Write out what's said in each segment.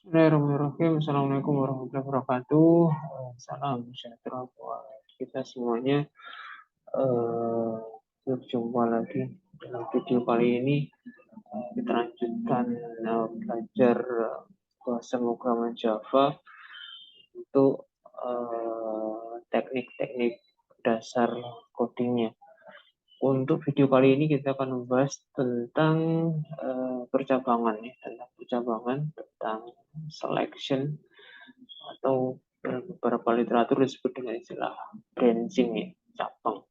Bismillahirrahmanirrahim. Assalamualaikum warahmatullahi wabarakatuh. Salam sejahtera buat kita semuanya. Berjumpa lagi dalam video kali ini. Kita lanjutkan belajar bahasa pemrograman Java untuk teknik-teknik dasar codingnya. Untuk video kali ini kita akan membahas tentang percabangan, tentang selection, atau beberapa literatur disebut dengan istilah branching, ya, cabang.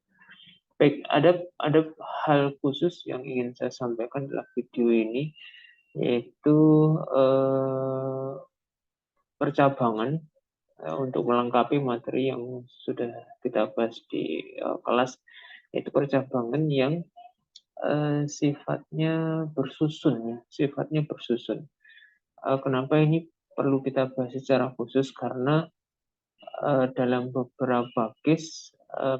Baik, ada hal khusus yang ingin saya sampaikan dalam video ini, yaitu percabangan untuk melengkapi materi yang sudah kita bahas di kelas, yaitu percabangan yang sifatnya bersusun. Kenapa ini perlu kita bahas secara khusus? Karena dalam beberapa case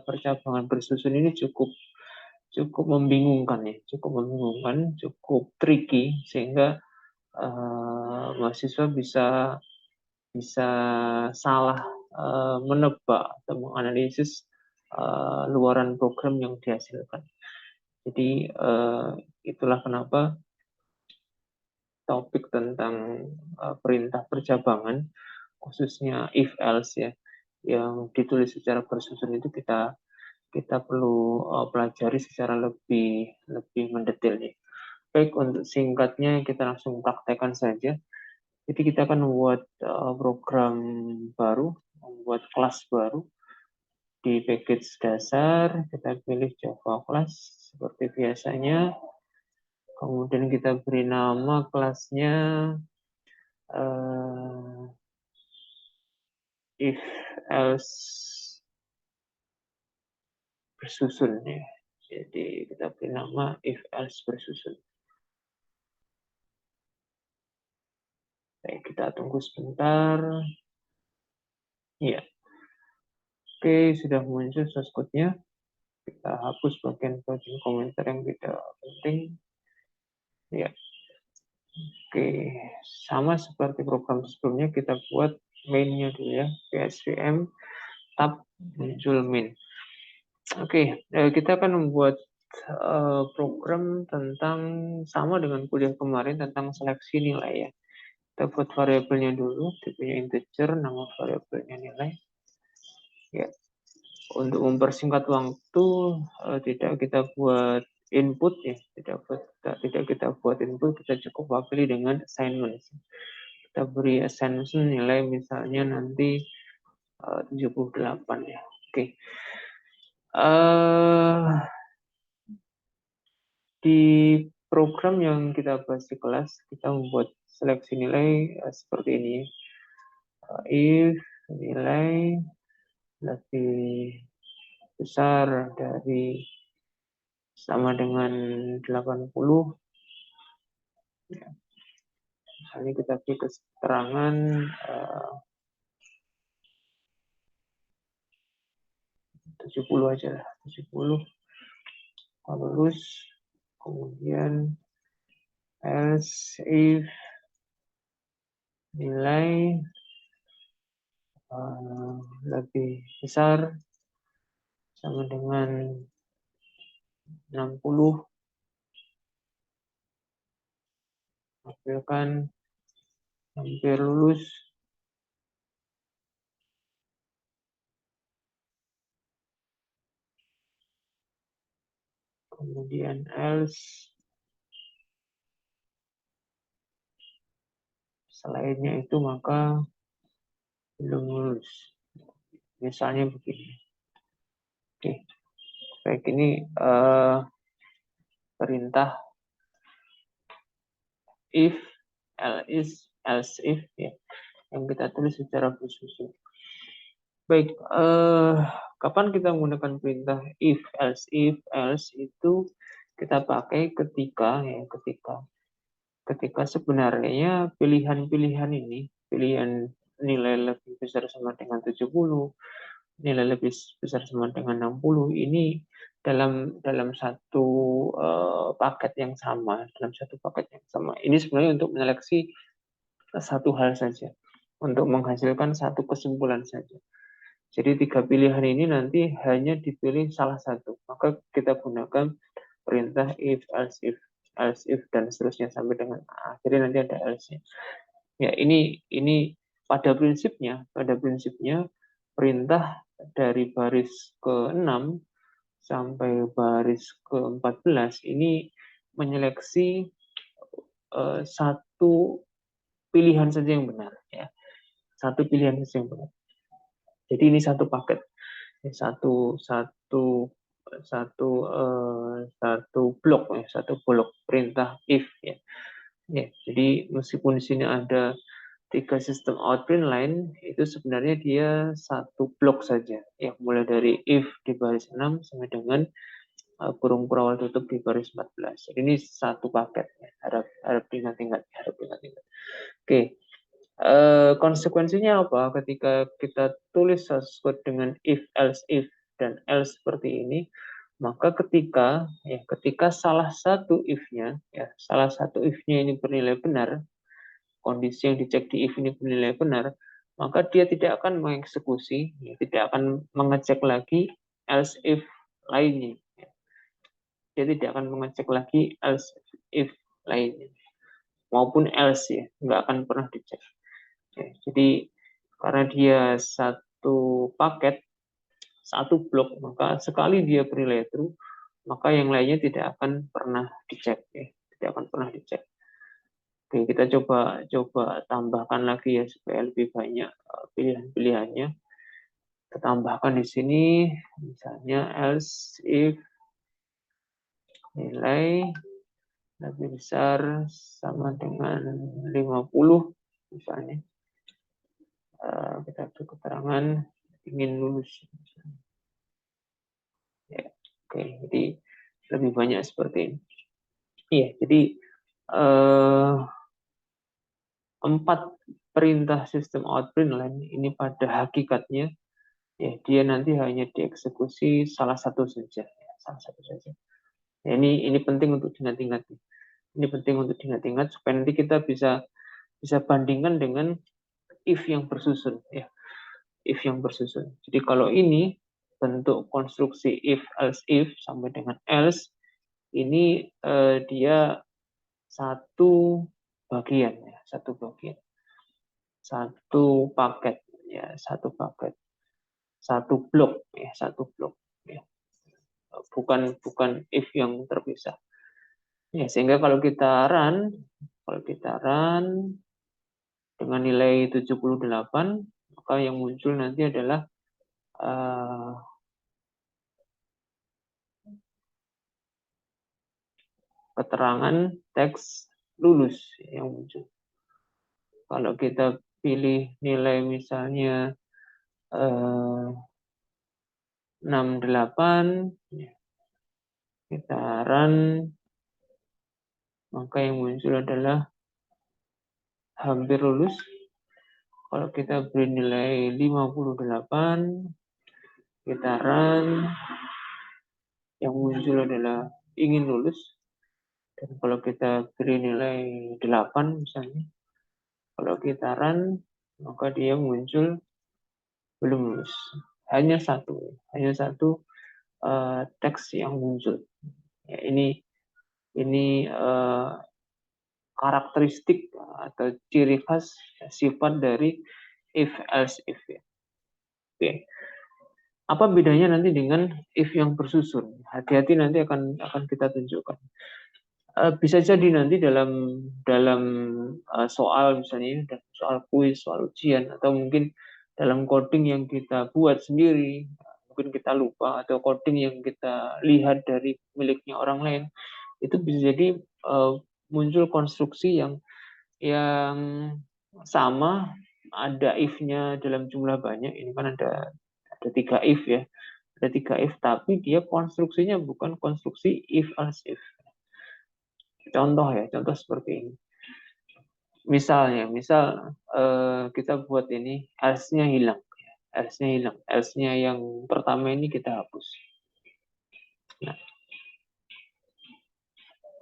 percabangan bersusun ini cukup membingungkan, cukup tricky, sehingga mahasiswa bisa salah menebak atau menganalisis luaran program yang dihasilkan. Jadi itulah kenapa topik tentang perintah percabangan, khususnya if else, ya, yang ditulis secara bersusun itu kita perlu pelajari secara lebih mendetail, ya. Baik, untuk singkatnya kita langsung praktekkan saja. Jadi kita akan membuat program baru, membuat kelas baru di package dasar. Kita pilih Java class seperti biasanya. Kemudian kita beri nama kelasnya if else bersusun, ya. Jadi kita beri nama if else bersusun. Baik, kita tunggu sebentar. Ya. Oke, sudah muncul source code-nya. Kita hapus bagian komentar yang tidak penting. Ya. Oke, sama seperti program sebelumnya, kita buat main-nya dulu, ya. PSVM tab muncul main. Oke, kita akan membuat program tentang sama dengan kuliah kemarin, tentang seleksi nilai, ya. Kita buat variabelnya dulu, tipenya integer, nama variabelnya nilai. Ya, untuk mempersingkat waktu, tidak kita buat input, ya, tidak kita buat input, kita cukup wakili dengan assignment. Kita beri assignment nilai misalnya nanti 78, ya. Oke. Di program yang kita bahas di kelas, kita membuat seleksi nilai seperti ini. If nilai lebih besar dari sama dengan 80, ya. Misalnya kita beri keterangan 70 aja lah, 70 lulus. Kemudian else if nilai lebih besar sama dengan 60, hasilkan hampir lulus. Kemudian else selainnya itu maka belum lulus. Misalnya begini. Oke, baik, ini perintah if, else if, ya, yang kita tulis secara bersusun. Baik, kapan kita menggunakan perintah if else itu kita pakai ketika sebenarnya pilihan ini, pilihan nilai lebih besar sama dengan 70, nilai lebih besar sama dengan 60, ini dalam satu paket yang sama, Ini sebenarnya untuk menyeleksi satu hal saja, untuk menghasilkan satu kesimpulan saja. Jadi 3 pilihan ini nanti hanya dipilih salah satu. Maka kita gunakan perintah if, else if, dan seterusnya sampai dengan akhirnya nanti ada else-nya. Ya, ini pada prinsipnya perintah dari baris ke-6 sampai baris ke-14 ini menyeleksi satu pilihan saja yang benar, ya. Satu pilihan saja yang benar. Jadi ini satu paket, satu satu satu satu blok, ya, satu blok perintah if, ya. Ya, jadi meskipun di sini ada 3 sistem out print line, itu sebenarnya dia satu blok saja, ya, mulai dari if di baris 6 sampai dengan kurung awal tutup di baris 14. Jadi ini satu paket, ya. Harap ingat-ingat. Oke. Konsekuensinya apa ketika kita tulis source code dengan if, else if, dan else seperti ini? Maka ketika salah satu if-nya, ya, salah satu if-nya ini bernilai benar, kondisi yang dicek di if ini bernilai benar, maka dia tidak akan mengeksekusi, ya, tidak akan mengecek lagi else if lainnya. Dia tidak akan mengecek lagi else if lainnya, maupun else, ya, nggak akan pernah dicek. Ya, jadi karena dia satu paket, satu blok, maka sekali dia bernilai true, maka yang lainnya tidak akan pernah dicek, ya. Tidak akan pernah dicek. Oke, kita coba tambahkan lagi, ya, supaya lebih banyak pilihan-pilihannya. Kita tambahkan di sini, misalnya else if nilai lebih besar sama dengan 50, misalnya. Kita beri keterangan ingin lulus. Ya, oke, jadi lebih banyak seperti ini. Iya, jadi 4 perintah sistem outprint line ini pada hakikatnya, ya, dia nanti hanya dieksekusi salah satu saja, ya, salah satu saja. Ya, ini penting untuk diingat-ingat. Ini penting untuk diingat-ingat supaya nanti kita bisa bandingkan dengan if yang bersusun, ya. If yang bersusun. Jadi kalau ini bentuk konstruksi if, else if sampai dengan else, ini dia satu bagian, ya, satu bagian, satu paket, ya, satu paket, satu blok, ya, satu blok, ya. Bukan if yang terpisah. Ya, sehingga kalau kita run dengan nilai 78, maka yang muncul nanti adalah keterangan teks lulus yang muncul. Kalau kita pilih nilai misalnya 68, kita run, maka yang muncul adalah hampir lulus. Kalau kita beri nilai 58, kita run, yang muncul adalah ingin lulus. Dan kalau kita beri nilai 8 misalnya, kalau kita run, maka dia muncul belum lulus. Hanya satu teks yang muncul. Ya, ini karakteristik atau ciri khas sifat dari if, else if, ya. Oke. Apa bedanya nanti dengan if yang bersusun? Hati-hati, nanti akan kita tunjukkan. Bisa jadi nanti dalam soal misalnya, soal kuis, soal ujian, atau mungkin dalam coding yang kita buat sendiri, mungkin kita lupa, atau coding yang kita lihat dari miliknya orang lain, itu bisa jadi muncul konstruksi yang sama, ada if-nya dalam jumlah banyak. Ini kan ada 3 if, ya. Ada 3 if, tapi dia konstruksinya bukan konstruksi if, else if. Contoh seperti ini. Misal kita buat ini, else-nya hilang. Else-nya yang pertama ini kita hapus. Nah,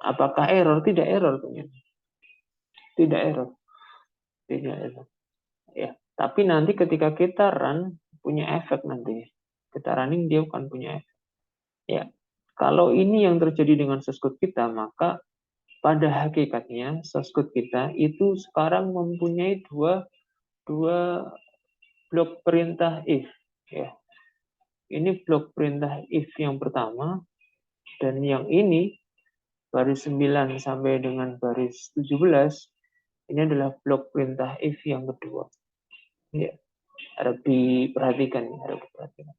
apakah error? Tidak error, ternyata. Tidak error. Tidak itu. Ya, tapi nanti ketika kita run punya efek nanti. Kita running dia akan punya efek. Ya. Kalau ini yang terjadi dengan source code kita, maka pada hakikatnya source code kita itu sekarang mempunyai dua blok perintah if. Ya. Ini blok perintah if yang pertama, dan yang ini baris 9 sampai dengan baris 17 ini adalah blok perintah if yang kedua. Ya, harap diperhatikan, harap diperhatikan.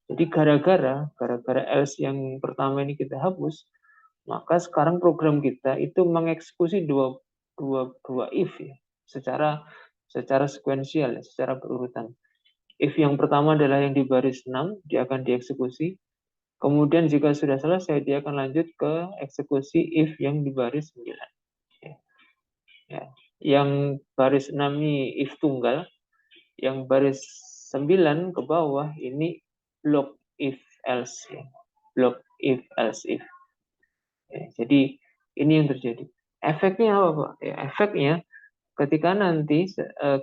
Jadi gara-gara else yang pertama ini kita hapus, maka sekarang program kita itu mengeksekusi dua if ya, secara sekuensial, secara berurutan. If yang pertama adalah yang di baris 6, dia akan dieksekusi. Kemudian jika sudah selesai, dia akan lanjut ke eksekusi if yang di baris 9. Ya. Yang baris 6 ini if tunggal, yang baris 9 ke bawah ini blok if else. Ya. Blok if else if. Ya, jadi ini yang terjadi. Efeknya apa, Pak? Ya, efeknya ketika nanti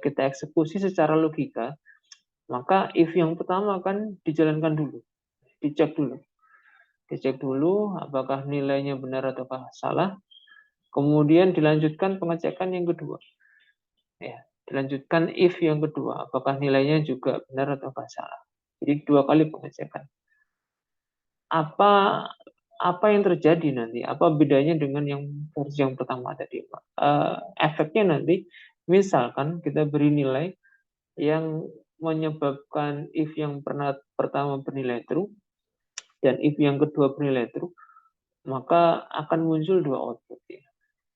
kita eksekusi secara logika, maka if yang pertama akan dijalankan dulu, dicek dulu apakah nilainya benar ataukah salah, kemudian dilanjutkan pengecekan yang kedua. Ya, dilanjutkan if yang kedua, apakah nilainya juga benar ataukah salah. Jadi 2 kali pengecekan. Apa yang terjadi nanti? Apa bedanya dengan yang versi yang pertama tadi, Pak? Efeknya nanti, misalkan kita beri nilai yang menyebabkan if yang pertama bernilai true dan if yang kedua bernilai true, maka akan muncul 2 output. Ya.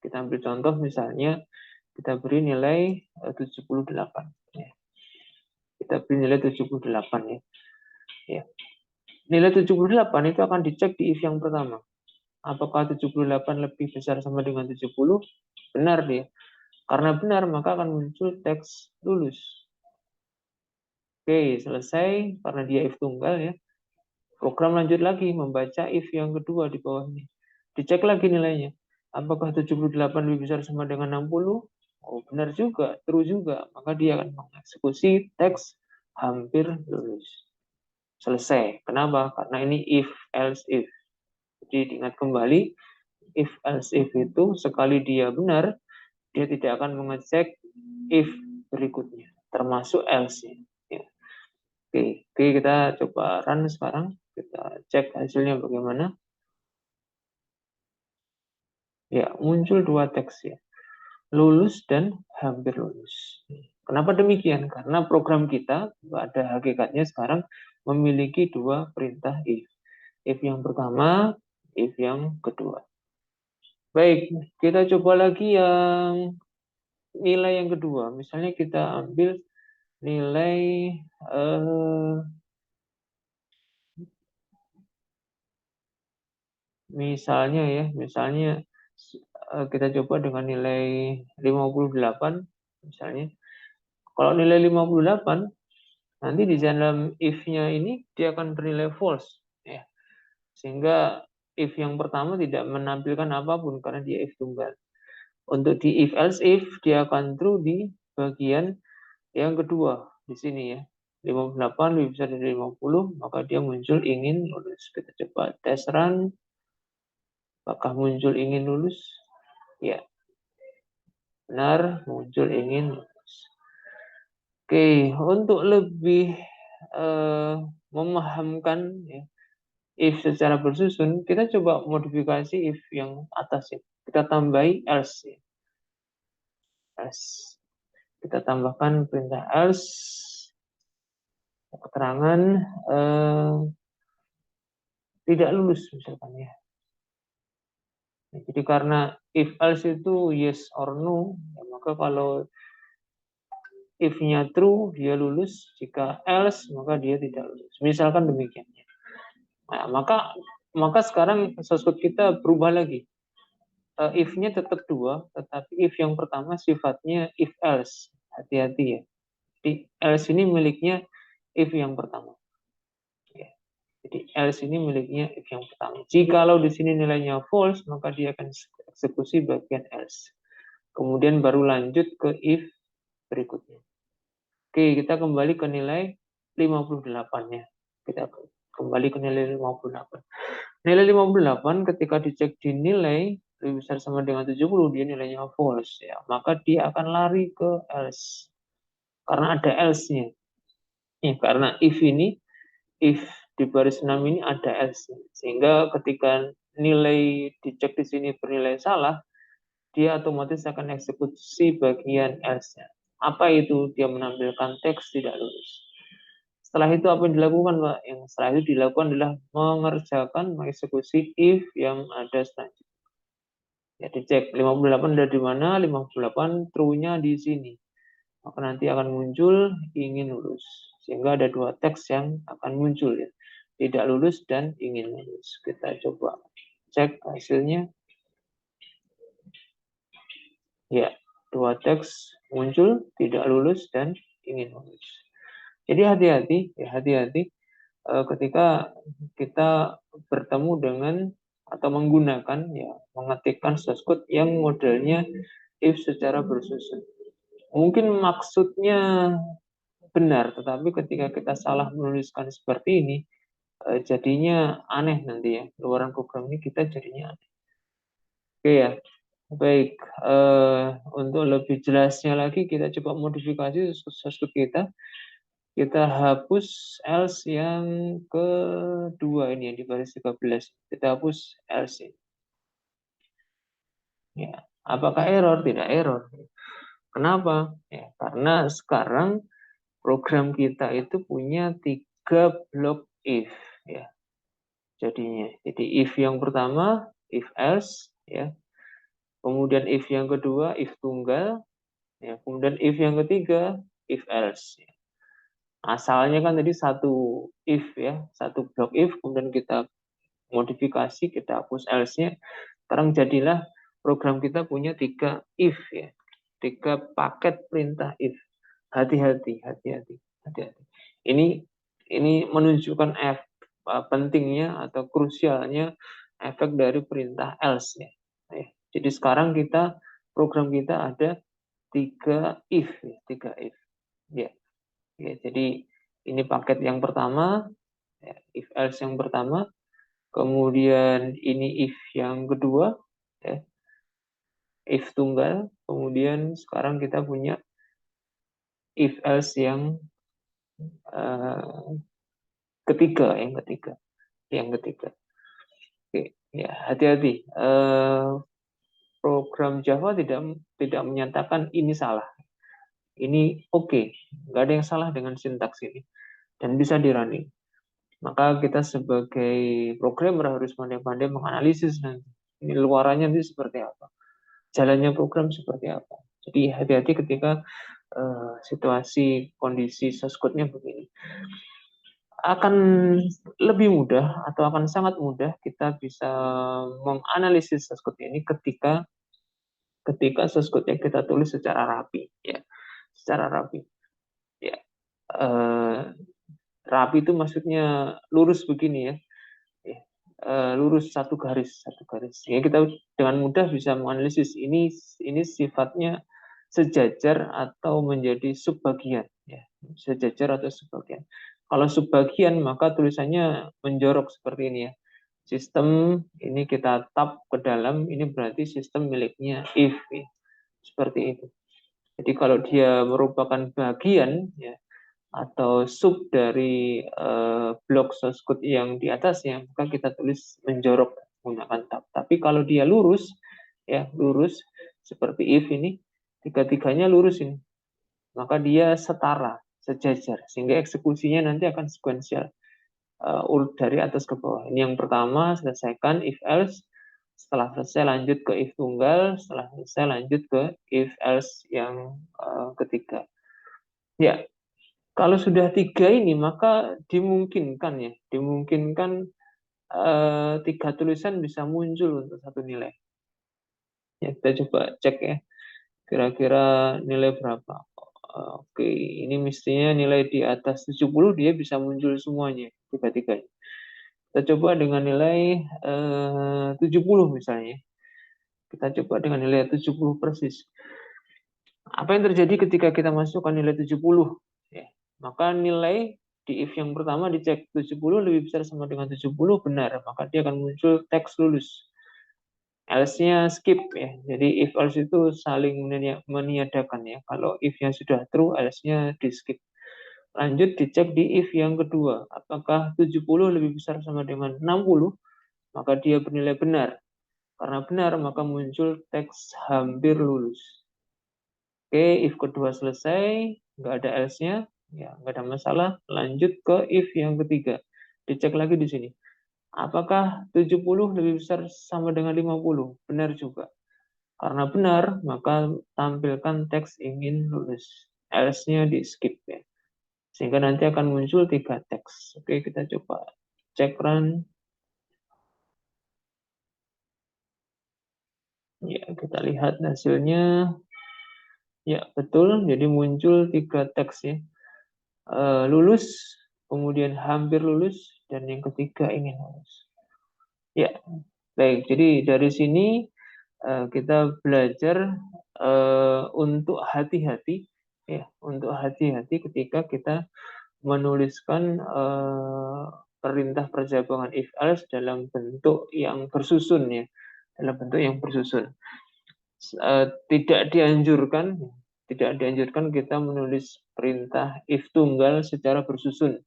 Kita ambil contoh misalnya kita beri nilai 78. Ya. Kita beri nilai 78 ya. Ya. Nilai 78 itu akan dicek di if yang pertama. Apakah 78 lebih besar sama dengan 70? Benar dia. Karena benar, maka akan muncul teks lulus. Oke, selesai. Karena dia if tunggal ya. Program lanjut lagi membaca if yang kedua di bawahnya. Dicek lagi nilainya. Apakah 78 lebih besar sama dengan 60? Oh, benar juga, true juga. Maka dia akan mengeksekusi teks hampir lulus. Selesai. Kenapa? Karena ini if, else, if. Jadi diingat kembali, if, else, if itu sekali dia benar, dia tidak akan mengecek if berikutnya, termasuk else. Ya. Oke, kita coba run sekarang. Kita cek hasilnya bagaimana. Ya, muncul 2 teks ya. Lulus dan hampir lulus. Kenapa demikian? Karena program kita pada hakikatnya sekarang memiliki 2 perintah if. If yang pertama, if yang kedua. Baik, kita coba lagi yang nilai yang kedua. Misalnya kita ambil nilai misalnya kita coba dengan nilai 58 misalnya. Kalau nilai 58 nanti di dalam if-nya ini dia akan bernilai false ya. Sehingga if yang pertama tidak menampilkan apapun karena dia if tunggal. Untuk di if else if dia akan true di bagian yang kedua di sini ya. 58 lebih besar dari 50, maka dia muncul ingin lulus. Kita coba tes run. Apakah muncul ingin lulus? Ya. Benar, muncul ingin lulus. Oke, untuk lebih memahamkan ya, if secara bersusun, kita coba modifikasi if yang atas ya. Kita tambahi else ya. Else. Kita tambahkan perintah else, keterangan tidak lulus misalkan ya. Jadi karena if else itu yes or no, ya maka kalau if-nya true dia lulus, jika else maka dia tidak lulus. Misalkan demikian. Nah, maka sekarang source code kita berubah lagi. If-nya tetap 2, tetapi if yang pertama sifatnya if else. Hati-hati ya. Jadi else ini miliknya if yang pertama. Ya. Jadi else ini miliknya if yang pertama. Jikalau di sini nilainya false, maka dia akan eksekusi bagian else. Kemudian baru lanjut ke if berikutnya. Oke, kita kembali ke nilai 58-nya. Kita kembali ke nilai 58. Nilai 58 ketika dicek di nilai lebih besar sama dengan 70, dia nilainya false ya. Maka dia akan lari ke else. Karena ada else-nya. Ya, karena if di baris 6 ini ada else. Sehingga ketika nilai dicek di sini bernilai salah, dia otomatis akan eksekusi bagian else-nya. Apa itu? Dia menampilkan teks tidak lulus. Setelah itu apa yang dilakukan, Pak? Yang setelah itu dilakukan adalah mengerjakan, mengeksekusi if yang ada selanjutnya. Ya, dicek 58 ada di mana, 58 true-nya di sini. Maka nanti akan muncul ingin lulus. Sehingga ada dua teks yang akan muncul ya. Tidak lulus dan ingin lulus. Kita coba cek hasilnya. Ya, dua teks muncul, tidak lulus dan ingin lulus. Jadi hati-hati, ya hati-hati ketika kita bertemu dengan atau menggunakan ya mengetikkan source code yang modelnya if secara bersusun. Mungkin maksudnya benar, tetapi ketika kita salah menuliskan seperti ini, jadinya aneh nanti ya. Luaran program ini kita jadinya aneh. Oke ya, baik. Untuk lebih jelasnya lagi, kita coba modifikasi source code kita. Kita hapus else yang kedua ini yang di baris 13. Kita hapus else ini. Ya, apakah error? Tidak error. Kenapa? Ya, karena sekarang program kita itu punya 3 blok if ya. Jadinya. Jadi if yang pertama if else ya. Kemudian if yang kedua if tunggal ya. Kemudian if yang ketiga if else. Ya. Asalnya kan tadi satu if ya, satu blok if, kemudian kita modifikasi, kita hapus else-nya. Sekarang jadilah program kita punya 3 if ya, 3 paket perintah if. Hati-hati, hati-hati, hati-hati. Ini menunjukkan pentingnya atau krusialnya efek dari perintah else ya. Jadi sekarang program kita ada 3 if, 3 if. Ya. Ya, jadi ini paket yang pertama, ya, if else yang pertama, kemudian ini if yang kedua, ya, if tunggal, kemudian sekarang kita punya if else yang uh, ketiga, yang ketiga. Oke, ya hati-hati. Program Java tidak menyatakan ini salah, ini oke, nggak ada yang salah dengan sintaks ini dan bisa dirunning. Maka kita sebagai programmer harus pandai-pandai menganalisis nanti. Ini luarannya nanti seperti apa. Jalannya program seperti apa. Jadi hati-hati ketika situasi kondisi source code-nya begini. Akan lebih mudah atau akan sangat mudah kita bisa menganalisis source code ini ketika source code-nya kita tulis secara rapi. Ya, secara rapi. Ya. Rapi itu maksudnya lurus begini ya. Lurus satu garis. Ya, kita dengan mudah bisa menganalisis ini sifatnya sejajar atau menjadi subbagian ya. Sejajar atau subbagian. Kalau subbagian maka tulisannya menjorok seperti ini ya. Sistem ini kita tab ke dalam, ini berarti sistem miliknya if ya. Seperti itu. Jadi kalau dia merupakan bagian ya, atau sub dari blok source code yang di atasnya, maka kita tulis menjorok menggunakan tab. Tapi kalau dia lurus, ya lurus seperti if ini, tiga-tiganya lurus ini, maka dia setara, sejajar, sehingga eksekusinya nanti akan sekuensial, urut dari atas ke bawah. Ini yang pertama, selesaikan if else. Setelah selesai lanjut ke if tunggal, setelah selesai lanjut ke if else yang ketiga. Ya, kalau sudah 3 ini, maka dimungkinkan 3 tulisan bisa muncul untuk satu nilai. Ya, kita coba cek ya, kira-kira nilai berapa. Oke, ini mestinya nilai di atas 70, dia bisa muncul semuanya, tiga-tiganya. Kita coba dengan nilai 70 misalnya. Kita coba dengan nilai 70 persis. Apa yang terjadi ketika kita masukkan nilai 70? Ya, maka nilai di if yang pertama dicek 70 lebih besar sama dengan 70 benar, maka dia akan muncul teks lulus. Else-nya skip ya. Jadi if else itu saling meniadakan ya. Kalau if-nya sudah true, else-nya di skip. Lanjut dicek di if yang kedua. Apakah 70 lebih besar sama dengan 60? Maka dia bernilai benar. Karena benar, maka muncul teks hampir lulus. Oke, if kedua selesai, nggak ada else-nya, ya nggak ada masalah. Lanjut ke if yang ketiga. Dicek lagi di sini. Apakah 70 lebih besar sama dengan 50? Benar juga. Karena benar, maka tampilkan teks ingin lulus. Else-nya di skip ya. Sehingga nanti akan muncul 3 teks. Oke, kita coba cek run. Ya, kita lihat hasilnya. Ya, betul. Jadi muncul 3 teks ya. Lulus, kemudian hampir lulus, dan yang ketiga ingin lulus. Ya, baik. Jadi dari sini kita belajar untuk hati-hati, ya, untuk hati-hati ketika kita menuliskan perintah perjabangan if else dalam bentuk yang bersusun ya, dalam bentuk yang bersusun. Tidak dianjurkan kita menulis perintah if tunggal secara bersusun.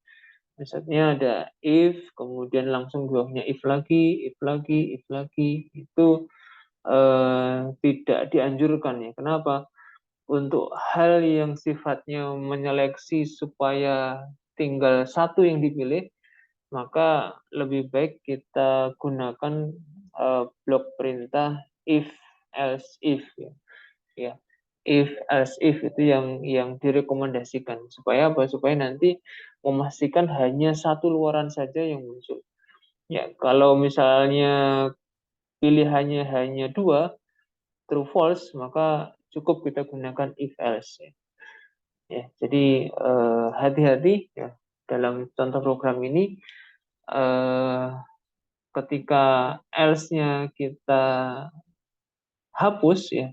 Misalnya ada if, kemudian langsung bawahnya if lagi, if lagi, if lagi. Itu tidak dianjurkan ya. Kenapa? Untuk hal yang sifatnya menyeleksi supaya tinggal satu yang dipilih, maka lebih baik kita gunakan blok perintah if, else, if ya. Ya. If, else, if itu yang direkomendasikan. Supaya apa? Supaya nanti memastikan hanya satu luaran saja yang muncul. Ya, kalau misalnya pilihannya hanya 2, true false, maka cukup kita gunakan if else ya. Ya, jadi hati-hati ya dalam contoh program ini ketika else-nya kita hapus ya,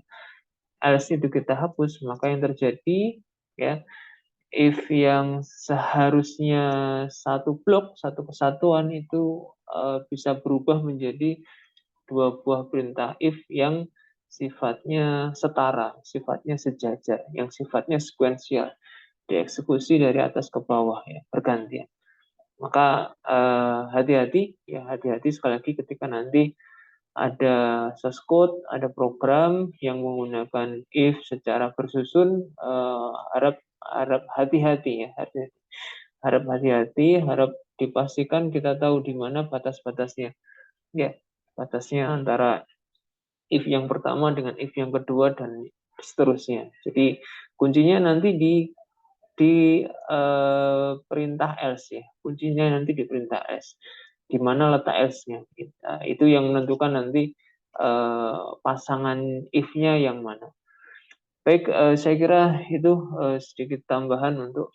else itu kita hapus, maka yang terjadi ya if yang seharusnya satu blok, satu kesatuan itu bisa berubah menjadi 2 buah perintah if yang sifatnya setara, sifatnya sejajar, yang sifatnya sekuensial, dieksekusi dari atas ke bawah ya, bergantian. Maka hati-hati ya, hati-hati sekali lagi ketika nanti ada source code, ada program yang menggunakan if secara bersusun, harap hati-hati ya, harap hati-hati, harap dipastikan kita tahu di mana batas-batasnya. Ya, batasnya antara if yang pertama dengan if yang kedua dan seterusnya. Jadi kuncinya nanti di perintah else ya. Kuncinya nanti di perintah else. Di mana letak else-nya? Itu yang menentukan nanti pasangan if-nya yang mana. Baik, saya kira itu sedikit tambahan untuk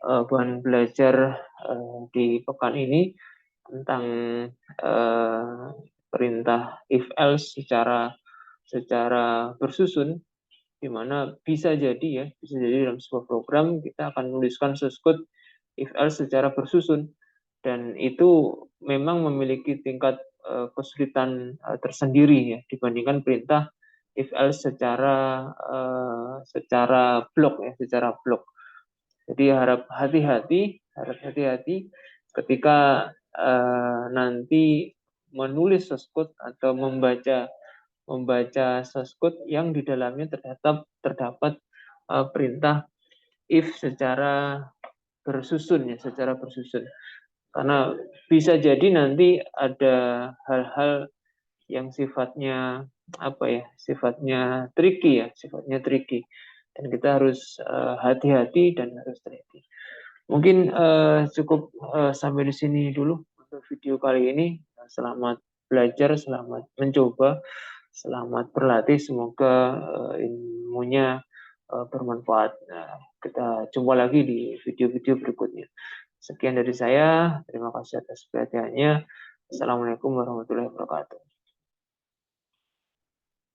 bahan belajar di pekan ini tentang perintah if else secara bersusun, di mana bisa jadi dalam sebuah program kita akan menuliskan source code if else secara bersusun, dan itu memang memiliki tingkat kesulitan tersendiri ya dibandingkan perintah if else secara blok ya, secara blok. Jadi harap hati-hati ketika nanti menulis source code atau membaca source code yang di dalamnya terdapat perintah if secara bersusun ya, secara bersusun. Karena bisa jadi nanti ada hal-hal yang sifatnya sifatnya tricky, dan kita harus hati-hati dan harus teliti. Mungkin cukup sampai di sini dulu untuk video kali ini. Selamat belajar, selamat mencoba, selamat berlatih. Semoga ilmunya bermanfaat. Nah, kita jumpa lagi di video-video berikutnya. Sekian dari saya. Terima kasih atas perhatiannya. Assalamualaikum warahmatullahi wabarakatuh.